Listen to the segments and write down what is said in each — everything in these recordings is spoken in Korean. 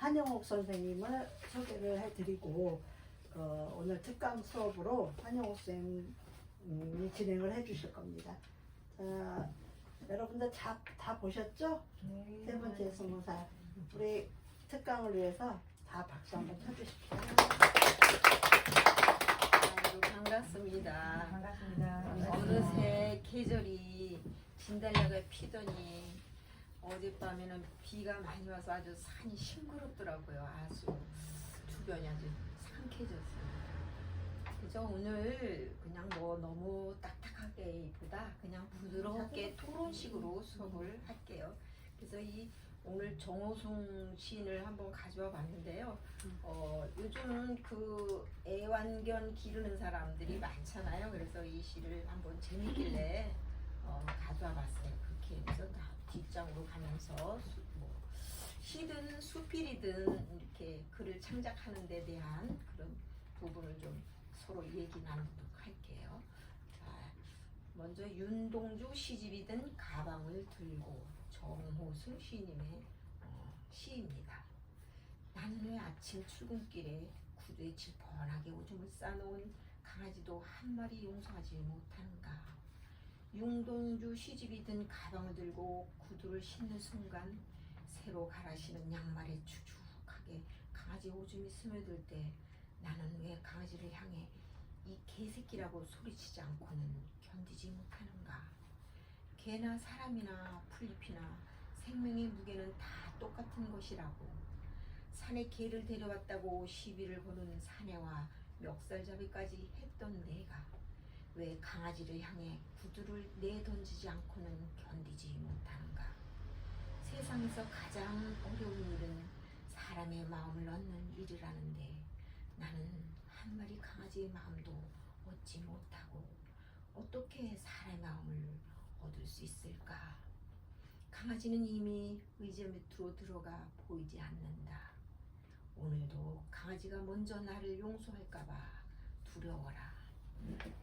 한영옥 선생님을 소개를 해드리고 오늘 특강 수업으로 한영옥 선생님이 진행을 해주실 겁니다. 자, 여러분들 다 보셨죠? 네. 세 번째 스무살 우리 특강을 위해서 다 박수 한번 쳐주십시오. 아이고, 반갑습니다. 반갑습니다. 어느새 계절이 진달래가 피더니 어젯밤에는 비가 많이 와서 아주 산이 싱그럽더라고요. 아주 주변이 아주 상쾌해졌어요. 그래서 오늘 그냥 뭐 너무 딱딱하게보다 그냥 부드럽게 토론식으로 수업을 할게요. 그래서 오늘 정호승 시인을 한번 가져와 봤는데요. 요즘은 그 애완견 기르는 사람들이 많잖아요. 그래서 이 시를 한번 재밌길래 가져와 봤어요. 그렇게 해서 다 뒷장으로 가면서 뭐 시든 수필이든 이렇게 글을 창작하는 데 대한 그런 부분을 좀 서로 얘기 나누도록 할게요. 자, 먼저 윤동주 시집이든 가방을 들고, 정호승 시인님의 시입니다. 나는 왜 아침 출근길에 구두에 질펀하게 오줌을 싸놓은 강아지도 한 마리 용서하지 못하는가. 윤동주 시집이 든 가방을 들고 구두를 신는 순간 새로 갈아 신은 양말에 추죽하게 강아지 오줌이 스며들 때 나는 왜 강아지를 향해 이 개새끼라고 소리치지 않고는 견디지 못하는가. 개나 사람이나 풀잎이나 생명의 무게는 다 똑같은 것이라고. 산에 개를 데려왔다고 시비를 거는 사내와 멱살잡이까지 했던 내가 왜 강아지를 향해 구두를 내던지지 않고는 견디지 못하는가. 세상에서 가장 어려운 일은 사람의 마음을 얻는 일이라는데 나는 한 마리 강아지의 마음도 얻지 못하고 어떻게 사람의 마음을 얻을 수 있을까. 강아지는 이미 의자 밑으로 들어가 보이지 않는다. 오늘도 강아지가 먼저 나를 용서할까봐 두려워라.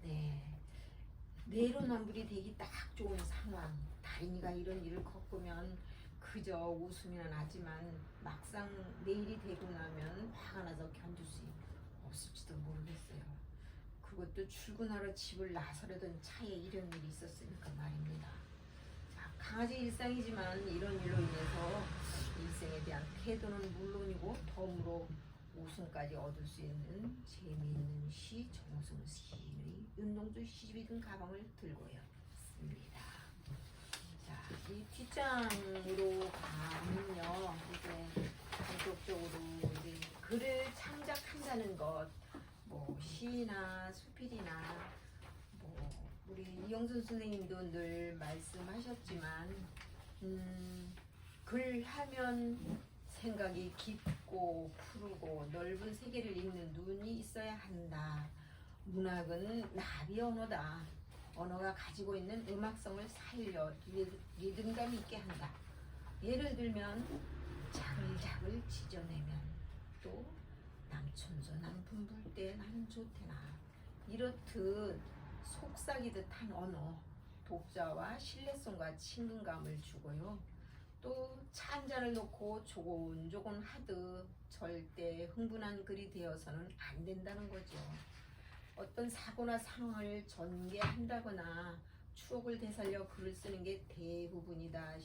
네, 내로남불이 되기 딱 좋은 상황. 다린이가 이런 일을 겪으면 그저 웃으면 하지만 막상 내일이 되고 나면 화가 나서 견딜 수 없을지도 모르겠어요. 그것도 출근하러 집을 나서려던 차에 이런 일이 있었으니까 말입니다. 자, 강아지 일상이지만 이런 일로 인해서 일생에 대한 태도는 물론이고 덤으로 웃음까지 얻을 수 있는 재미있는 시 정호승 시인의 윤동주 시집이 든 가방을 들고였습니다. 자, 이 뒷장으로 가면요, 이제 본격적으로 이제 글을 창작한다는 것, 뭐 시나 수필이나 뭐 우리 이영순 선생님도 늘 말씀하셨지만 글 하면 생각이 깊고 푸르고 넓은 세계를 읽는 눈이 있어야 한다. 문학은 나비 언어다. 언어가 가지고 있는 음악성을 살려 리듬감 있게 한다. 예를 들면 자글자글 짖어내면 또 남천서 남품 불 때 나는 좋대나. 이렇듯 속삭이듯 한 언어, 독자와 신뢰성과 친근감을 주고요. 또 차 한 잔을 놓고 조곤조곤 하듯 절대 흥분한 글이 되어서는 안 된다는 거죠. 어떤 사고나 상황을 전개한다거나 추억을 되살려 글을 쓰는 게 대부분이다.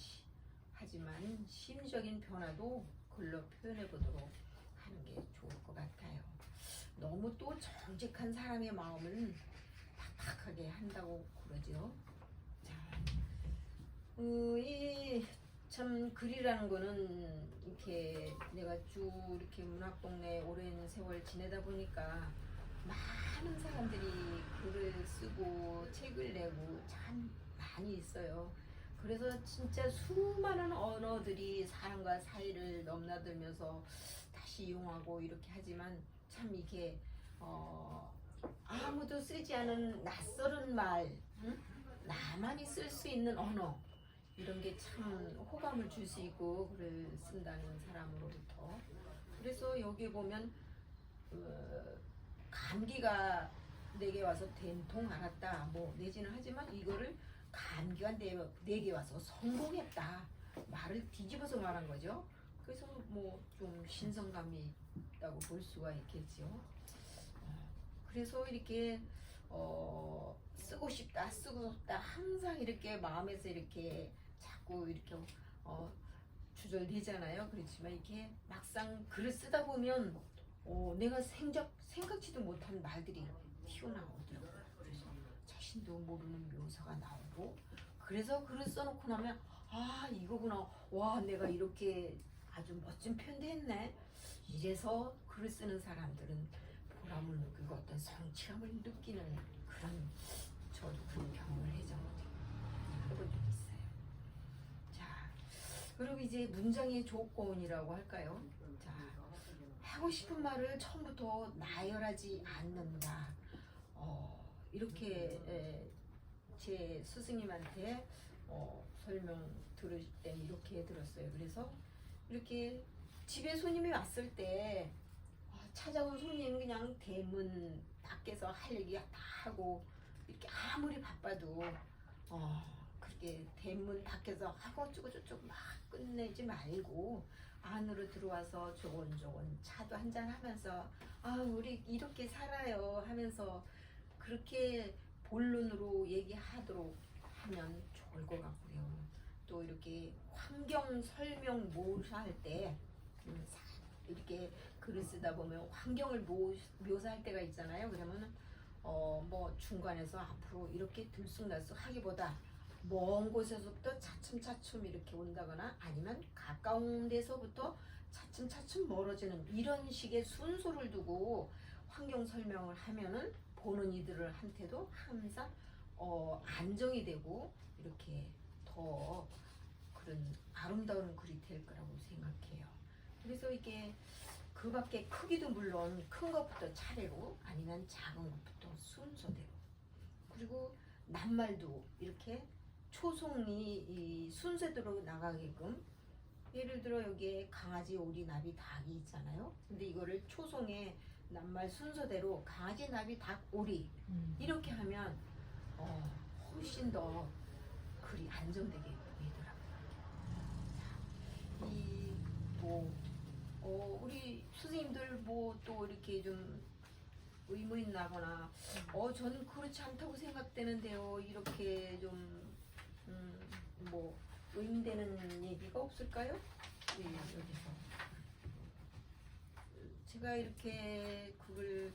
하지만 심리적인 변화도 글로 표현해 보도록 하는 게 좋을 것 같아요. 너무 또 정직한 사람의 마음을 팍팍하게 한다고 그러죠. 자, 참 글이라는 거는 이렇게 내가 쭉 이렇게 문학동네에 오랜 세월 지내다 보니까 많은 사람들이 글을 쓰고 책을 내고 참 많이 있어요. 그래서 진짜 수많은 언어들이 사람과 사이를 넘나들면서 다시 이용하고 이렇게 하지만 참 이게 아무도 쓰지 않은 낯설은 말, 나만이 쓸 수 있는 언어, 이런 게 참 호감을 줄 수 있고 글을 쓴다는 사람으로부터. 그래서 여기 보면 감기가 내게 와서 된통 알았다 뭐 내지는 하지만 이거를 감기가 내게 와서 성공했다 말을 뒤집어서 말한 거죠. 그래서 뭐 좀 신선감이 있다고 볼 수가 있겠죠. 그래서 이렇게 쓰고 싶다, 쓰고 싶다 항상 이렇게 마음에서 이렇게 자꾸 이렇게 주절되잖아요. 그렇지만 이렇게 막상 글을 쓰다 보면 내가 생각지도 못한 말들이 튀어나오더라고요. 그래서 자신도 모르는 묘사가 나오고, 그래서 글을 써놓고 나면 아 이거구나, 와 내가 이렇게 아주 멋진 표현도 했네. 이래서 글을 쓰는 사람들은 보람을 느끼고 어떤 성취감을 느끼는 그런, 저도 그런 경험을 해본 적이 있어요. 자, 그리고 이제 문장의 조건이라고 할까요? 자, 하고 싶은 말을 처음부터 나열하지 않는다. 이렇게 제 스승님한테 설명 들을 때 이렇게 들었어요. 그래서 이렇게 집에 손님이 왔을 때 찾아온 손님 그냥 대문 밖에서 할 얘기 다 하고, 이렇게 아무리 바빠도 그렇게 대문 밖에서 하고 어쩌고 저쩌고 막 끝내지 말고 안으로 들어와서 조곤조곤 차도 한잔 하면서 우리 이렇게 살아요 하면서 그렇게 본론으로 얘기하도록 하면 좋을 것 같고요. 또 이렇게 환경 설명 묘사할 때 이렇게 글을 쓰다 보면 환경을 묘사할 때가 있잖아요. 그러면 뭐 중간에서 앞으로 이렇게 들쑥날쑥 하기보다 먼 곳에서부터 차츰차츰 이렇게 온다거나, 아니면 가까운 데서부터 차츰차츰 멀어지는 이런 식의 순서를 두고 환경 설명을 하면은 보는 이들한테도 항상 안정이 되고 이렇게 더 그런 아름다운 글이 될 거라고 생각해요. 그래서 이게 그 밖에 크기도 물론 큰 것부터 차례로, 아니면 작은 것부터 순서대로, 그리고 낱말도 이렇게 초성이 이 순서대로 나가게끔, 예를 들어 여기에 강아지, 오리, 나비, 닭이 있잖아요. 근데 이거를 초성에 낱말 순서대로 강아지, 나비, 닭, 오리 이렇게 하면 훨씬 더 글이 안정되게 보이더라고요. 이 뭐 우리 선생님들 뭐 또 이렇게 좀 의문 나거나 저는 그렇지 않다고 생각되는데요, 이렇게 좀 뭐 의문되는 얘기가 없을까요? 네, 여기서 제가 이렇게 그걸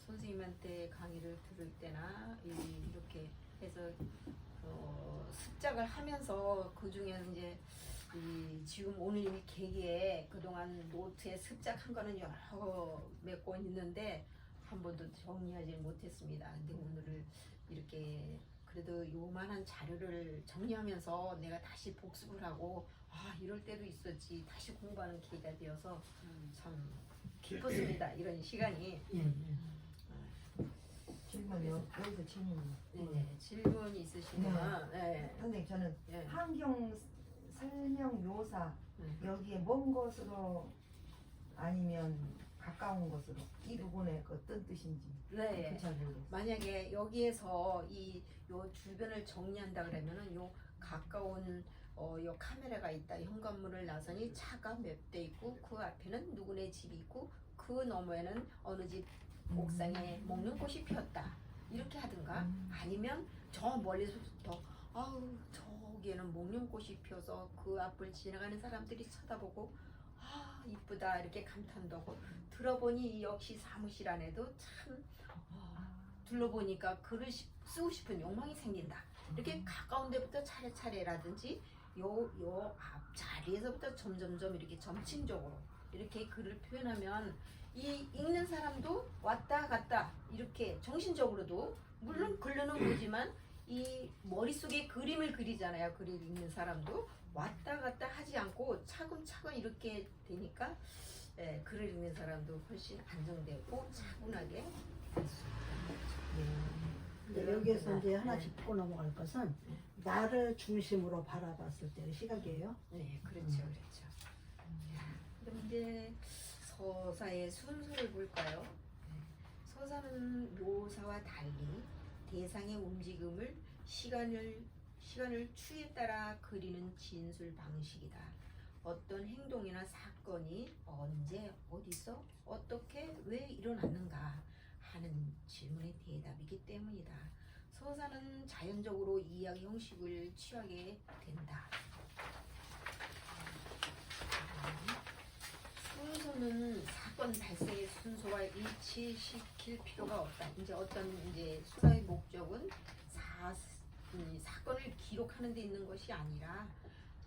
선생님한테 강의를 들을 때나 이렇게 해서 습작을 하면서, 그 중에 이제 지금 오늘 이 계기에 그동안 노트에 습작한 거는 여러 몇 권 있는데 한 번도 정리하지 못했습니다. 근데 오늘을 이렇게 그래도 요만한 자료를 정리하면서 내가 다시 복습을 하고 이럴 때도 있었지 다시 공부하는 계기가 되어서 참 기뻤습니다. 이런 시간이. 여기서 질문. 네, 질문 있으시면. 네. 선생님, 저는 네. 환경 설명 묘사 여기에 먼 것으로 아니면 가까운 것으로, 이 부분에 어떤 뜻인지 네. 잘 모르겠어요. 만약에 여기에서 요 주변을 정리한다 그러면은 요 가까운 요 카메라가 있다, 현관문을 나서니 차가 몇 대 있고 그 앞에는 누구네 집이 있고 그 너머에는 어느 집 옥상에 먹는 꽃이 피었다, 이렇게 하든가, 아니면 저 멀리서부터 저기에는 목련꽃이 피어서 그 앞을 지나가는 사람들이 쳐다보고 이쁘다 이렇게 감탄도 하고, 들어보니 역시 사무실 안에도 참 둘러보니까 글을 쓰고 싶은 욕망이 생긴다, 이렇게 가까운 데부터 차례차례라든지 요 앞 자리에서부터 점점점 이렇게 점층적으로 이렇게 글을 표현하면 이 읽는 사람도 왔다 갔다 이렇게 정신적으로도, 물론 글로는 보지만 이 머릿속에 그림을 그리잖아요. 글을 읽는 사람도 왔다 갔다 하지 않고 차근차근 이렇게 되니까 글을 읽는 사람도 훨씬 안정되고 차분하게 할 수 있다. 근데 여기에서 이제 하나 짚고 넘어갈 것은 나를 중심으로 바라봤을 때의 시각이에요. 네, 그렇죠, 그렇죠. 그럼 이제 서사의 순서를 볼까요? 서사는 묘사와 달리 대상의 움직임을 시간을 추에 따라 그리는 진술 방식이다. 어떤 행동이나 사건이 언제 어디서 어떻게 왜 일어났는가 하는 질문의 대답이기 때문이다. 서사는 자연적으로 이야기 형식을 취하게 된다. 순서는 사건 발생의 순서와 일치시킬 필요가 없다. 이제 어떤 이제 수사의 목적은 사건을 기록하는 데 있는 것이 아니라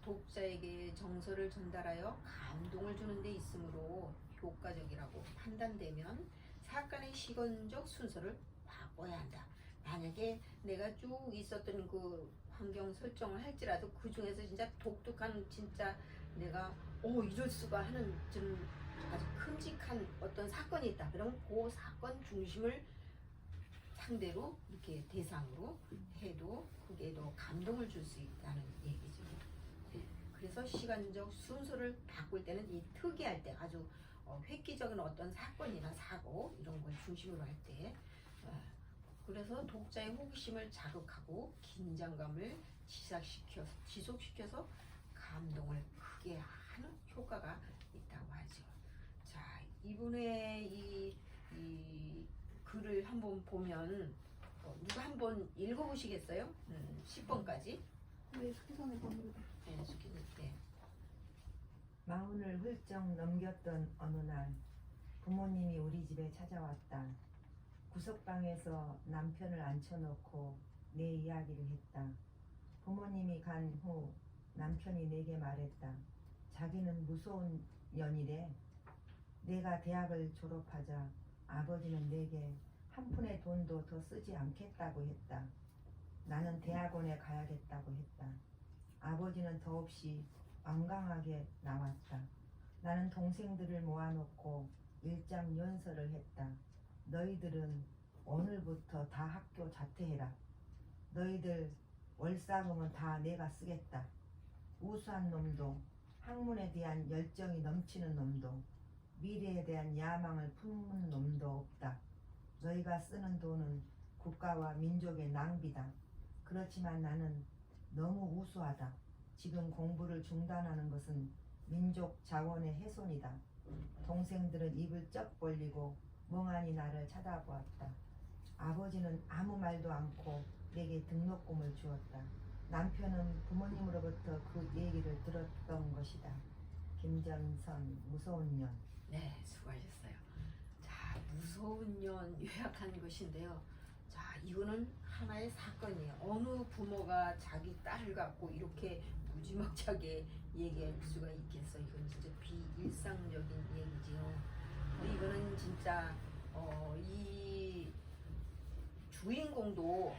독자에게 정서를 전달하여 감동을 주는 데 있으므로 효과적이라고 판단되면 사건의 시간적 순서를 바꿔야 한다. 만약에 내가 쭉 있었던 그 환경 설정을 할지라도 그 중에서 진짜 독특한 진짜 내가 이럴 수가 하는 좀 아주 큼직한 어떤 사건이 있다. 그러면 그 사건 중심을 상대로 이렇게 대상으로 해도 그게 더 감동을 줄 수 있다는 얘기죠. 네. 그래서 시간적 순서를 바꿀 때는 이 특이할 때 아주 획기적인 어떤 사건이나 사고 이런 걸 중심으로 할 때 그래서 독자의 호기심을 자극하고 긴장감을 지속시켜서 감동을 크게 하는 효과가 있다고 하죠. 자, 이분의 이 글을 한번 보면 누가 한번 읽어보시겠어요? 10번까지. 네, 수기선의 번호를. 네, 수기는 네. 마흔을 훌쩍 넘겼던 어느 날 부모님이 우리 집에 찾아왔다. 구석방에서 남편을 앉혀놓고 내 이야기를 했다. 부모님이 간 후 남편이 내게 말했다. 자기는 무서운 년이래. 내가 대학을 졸업하자 아버지는 내게 한 푼의 돈도 더 쓰지 않겠다고 했다. 나는 대학원에 가야겠다고 했다. 아버지는 더없이 완강하게 나왔다. 나는 동생들을 모아놓고 일장연설을 했다. 너희들은 오늘부터 다 학교 자퇴해라. 너희들 월사금은 다 내가 쓰겠다. 우수한 놈도, 학문에 대한 열정이 넘치는 놈도, 미래에 대한 야망을 품는 놈도 없다. 너희가 쓰는 돈은 국가와 민족의 낭비다. 그렇지만 나는 너무 우수하다. 지금 공부를 중단하는 것은 민족 자원의 훼손이다. 동생들은 입을 쩍 벌리고 멍하니 나를 쳐다보았다. 아버지는 아무 말도 않고 내게 등록금을 주었다. 남편은 부모님으로부터 그 얘기를 들었던 것이다. 김전선, 무서운 년. 네, 수고하셨어요. 자, 무서운 년 요약한 것인데요. 자, 이거는 하나의 사건이에요. 어느 부모가 자기 딸을 갖고 이렇게 무지막지하게 얘기할 수가 있겠어. 이건 진짜 비일상적인 얘기지요. 이거는 진짜 이 주인공도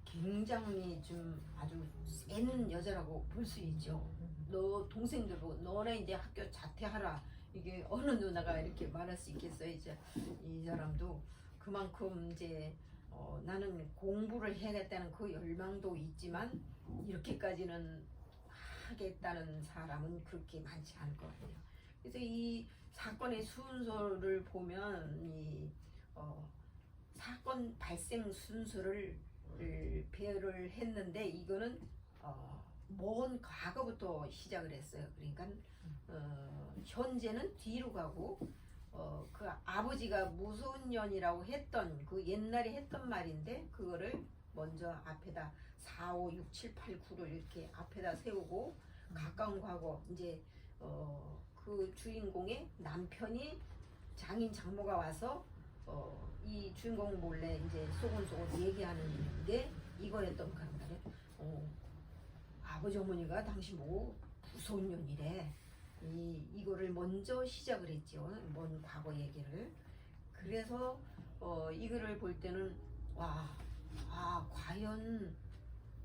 굉장히 좀 아주 센 여자라고 볼 수 있죠. 너 동생들 보고 너네 이제 학교 자퇴하라. 이게 어느 누나가 이렇게 말할 수 있겠어요. 이제 이 사람도 그만큼 이제 나는 공부를 해야겠다는 그 열망도 있지만 이렇게까지는 하겠다는 사람은 그렇게 많지 않을 것 같아요. 그래서 이 사건의 순서를 보면 이 사건 발생 순서를 배열을 했는데 이거는 먼 과거부터 시작을 했어요. 그러니까 현재는 뒤로 가고 그 아버지가 무서운 년이라고 했던 그 옛날에 했던 말인데 그거를 먼저 앞에다 4, 5, 6, 7, 8, 9를 이렇게 앞에다 세우고 가까운 과거 이제 그 주인공의 남편이 장인 장모가 와서 이 주인공 몰래 이제 소곤소곤 얘기하는 게 이거랬던 그런 말에 아버지 어머니가 당시 뭐 무서운 년이래. 이거를 먼저 시작을 했죠. 먼 과거 얘기를. 그래서 이거를 볼 때는 과연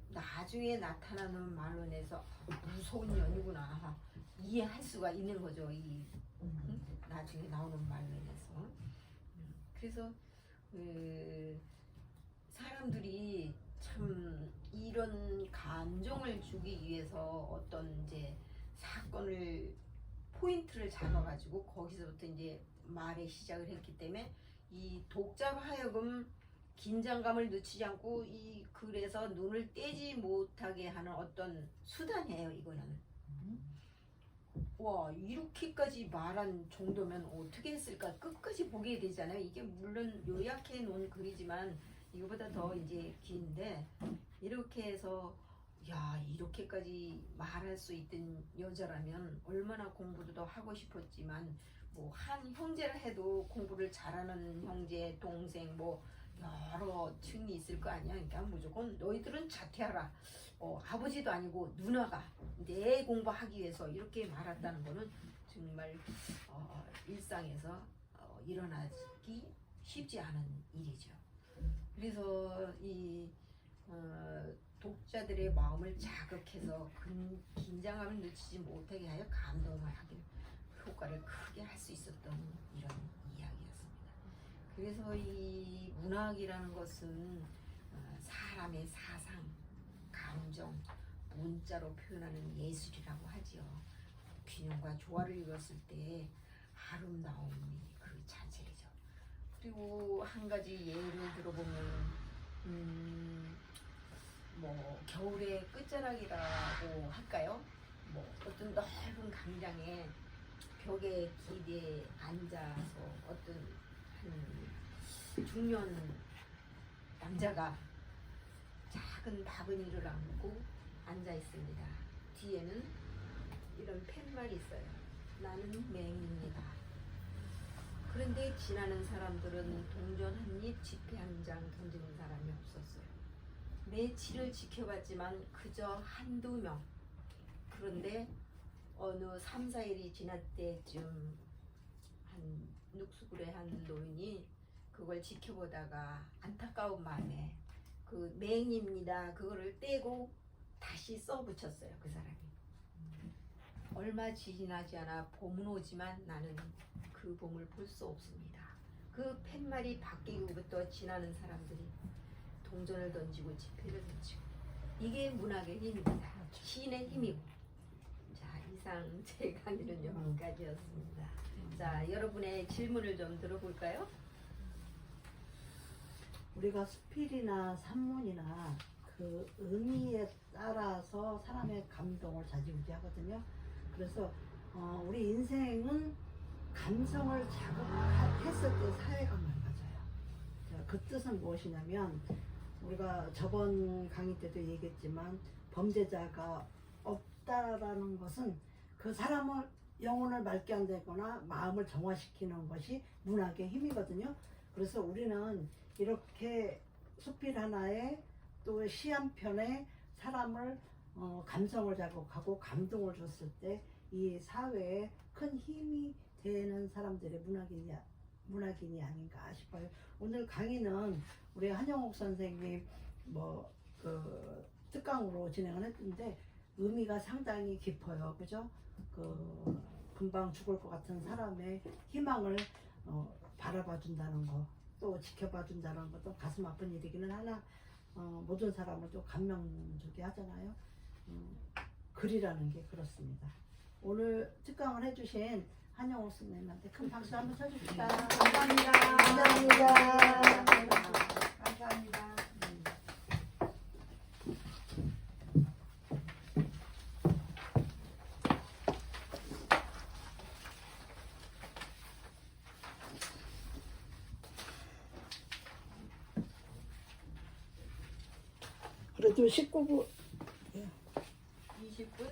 나중에 나타나는 말로 내서 무서운 년이구나 이해할 수가 있는 거죠. 나중에 나오는 말로 인해서. 그래서 사람들이 참 이런 감정을 주기 위해서 어떤 이제 사건을 포인트를 잡아가지고 거기서부터 이제 말의 시작을 했기 때문에 이 독자로 하여금 긴장감을 늦추지 않고 이 글에서 눈을 떼지 못하게 하는 어떤 수단이에요. 이거는 와 이렇게까지 말한 정도면 어떻게 했을까 끝까지 보게 되잖아요. 이게 물론 요약해 놓은 글이지만 이거보다 더 이제 긴데 이렇게 해서 야 이렇게까지 말할 수 있던 여자라면 얼마나 공부도 더 하고 싶었지만 뭐 한 형제를 해도 공부를 잘하는 형제 동생 뭐 여러 층이 있을 거 아니야. 그러니까 무조건 너희들은 자퇴하라. 아버지도 아니고 누나가 내 공부하기 위해서 이렇게 말했다는 거는 정말 일상에서 일어나기 쉽지 않은 일이죠. 그래서 이 독자들의 마음을 자극해서 긴장감을 늦추지 못하게 하여 감동을 하길 효과를 크게 할 수 있었던 이런 이야기였습니다. 그래서 이 문학이라는 것은 사람의 사상, 감정, 문자로 표현하는 예술이라고 하지요. 균형과 조화를 이뤘을 때 아름다움이 그 자체이죠. 그리고 한 가지 예를 들어보면 뭐 겨울의 끝자락이라고 할까요? 뭐 어떤 넓은 강장에 벽에 기대에 앉아서 어떤 한 중년 남자가 작은 바구니를 안고 앉아 있습니다. 뒤에는 이런 팻말이 있어요. 나는 맹입니다. 그런데 지나는 사람들은 동전 한 입, 지폐 한 장 던지는 사람이 없었어요. 며칠을 지켜봤지만 그저 한두 명. 그런데 어느 3, 4일이 지날 때쯤 한 눅수구레 한 노인이 그걸 지켜보다가 안타까운 마음에 그 맹입니다. 그거를 떼고 다시 써붙였어요. 그 사람이. 얼마 지나지 않아 봄은 오지만 나는 그 봄을 볼 수 없습니다. 그 팻말이 바뀌고부터 지나는 사람들이 동전을 던지고 지폐를 던지고 이게 문학의 힘입니다. 시인의 힘이고. 자 이상 제 강의는 여기까지였습니다. 자 여러분의 질문을 좀 들어볼까요? 우리가 수필이나 산문이나 그 의미에 따라서 사람의 감동을 좌지우지하거든요. 그래서 우리 인생은 감성을 자극했을 때 사회가 망가져요. 그 뜻은 무엇이냐면 우리가 저번 강의 때도 얘기했지만 범죄자가 없다라는 것은 그 사람을 영혼을 맑게 한다거나 마음을 정화시키는 것이 문학의 힘이거든요. 그래서 우리는 이렇게 수필 하나에 또 시 한 편에 사람을 감성을 자극하고 감동을 줬을 때 이 사회에 큰 힘이 되는 사람들의 문학인이 아닌가 싶어요. 오늘 강의는 우리 한영옥 선생님 그 특강으로 진행을 했는데 의미가 상당히 깊어요. 그죠? 그 금방 죽을 것 같은 사람의 희망을 바라봐 준다는 거, 또 지켜봐 준다는 것도 가슴 아픈 일이기는 하나 모든 사람을 또 감명 주게 하잖아요. 글이라는 게 그렇습니다. 오늘 특강을 해주신 한영옥 선생님한테 큰 박수 한번 쳐줍시다. 감사합니다. 감사합니다. 감사합니다. 그래도 19분 20분